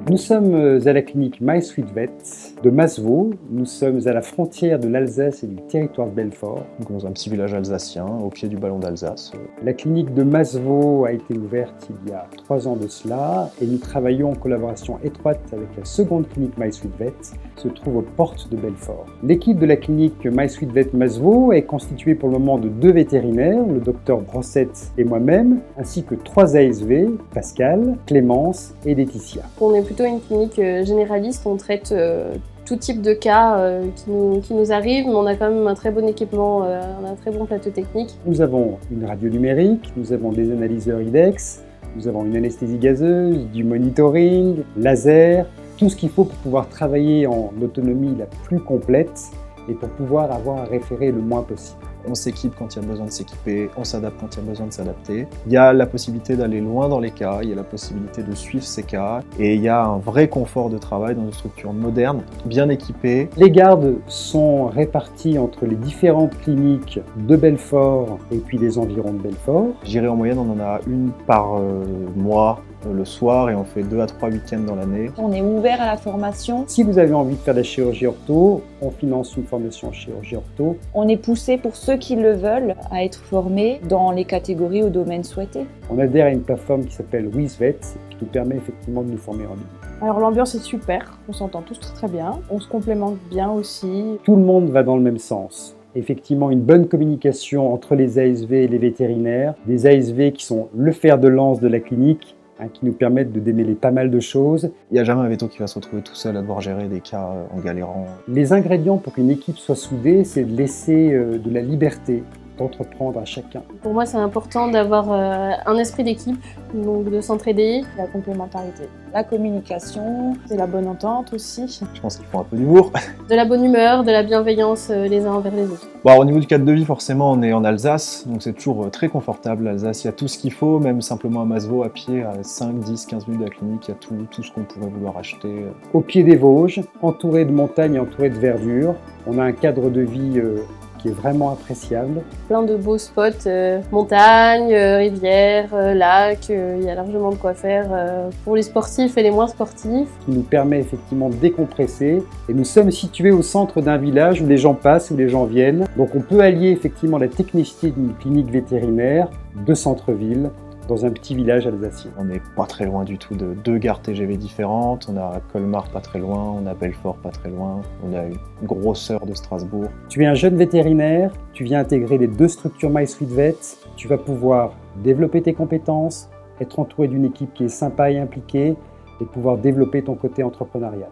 Nous sommes à la clinique MySuiteVet de Masevaux. Nous sommes à la frontière de l'Alsace et du territoire de Belfort. Donc dans un petit village alsacien, au pied du ballon d'Alsace. La clinique de Masevaux a été ouverte il y a 3 ans de cela et nous travaillons en collaboration étroite avec la seconde clinique MySuiteVet qui se trouve aux portes de Belfort. L'équipe de la clinique MySuiteVet Masevaux est constituée pour le moment de 2 vétérinaires, le docteur Brossette et moi-même, ainsi que 3 ASV, Pascal, Clémence et Laetitia. On est plutôt une clinique généraliste, on traite tout type de cas qui nous arrivent, mais on a quand même un très bon équipement, un très bon plateau technique. Nous avons une radio numérique, nous avons des analyseurs IDEX, nous avons une anesthésie gazeuse, du monitoring, laser, tout ce qu'il faut pour pouvoir travailler en autonomie la plus complète et pour pouvoir avoir à référer le moins possible. On s'équipe quand il y a besoin de s'équiper, on s'adapte quand il y a besoin de s'adapter. Il y a la possibilité d'aller loin dans les cas, il y a la possibilité de suivre ces cas et il y a un vrai confort de travail dans une structure moderne, bien équipée. Les gardes sont répartis entre les différentes cliniques de Belfort et puis des environs de Belfort. Je dirais en moyenne on en a une par mois le soir et on fait 2 à 3 week-ends dans l'année. On est ouvert à la formation. Si vous avez envie de faire de la chirurgie ortho, on finance une formation en chirurgie ortho. On est poussé pour ceux qui le veulent à être formés dans les catégories ou domaines souhaités. On adhère à une plateforme qui s'appelle WizVet qui nous permet effectivement de nous former en ligne. Alors l'ambiance est super, on s'entend tous très bien, on se complémente bien aussi. Tout le monde va dans le même sens. Effectivement, une bonne communication entre les ASV et les vétérinaires, des ASV qui sont le fer de lance de la clinique, qui nous permettent de démêler pas mal de choses. Il n'y a jamais un véto qui va se retrouver tout seul à devoir gérer des cas en galérant. Les ingrédients pour qu'une équipe soit soudée, c'est de laisser de la liberté d'entreprendre à chacun. Pour moi, c'est important d'avoir un esprit d'équipe, donc de s'entraider. La complémentarité, la communication, c'est la bonne entente aussi. Je pense qu'il faut un peu d'humour. De la bonne humeur, de la bienveillance les uns envers les autres. Bon, au niveau du cadre de vie, forcément, on est en Alsace, donc c'est toujours très confortable. L'Alsace, il y a tout ce qu'il faut, même simplement à Masevaux, à pied, à 5, 10, 15 minutes de la clinique, il y a tout ce qu'on pourrait vouloir acheter. Au pied des Vosges, entouré de montagnes, entouré de verdure, on a un cadre de vie qui est vraiment appréciable. Plein de beaux spots, montagnes, rivières, lacs, il y a largement de quoi faire pour les sportifs et les moins sportifs. Qui nous permet effectivement de décompresser. Et nous sommes situés au centre d'un village où les gens passent, où les gens viennent. Donc on peut allier effectivement la technicité d'une clinique vétérinaire de centre-ville dans un petit village alsacien. On n'est pas très loin du tout de 2 gares TGV différentes, on a Colmar pas très loin, on a Belfort pas très loin, on a une grosseur de Strasbourg. Tu es un jeune vétérinaire, tu viens intégrer les 2 structures MySuiteVet, tu vas pouvoir développer tes compétences, être entouré d'une équipe qui est sympa et impliquée et pouvoir développer ton côté entrepreneurial.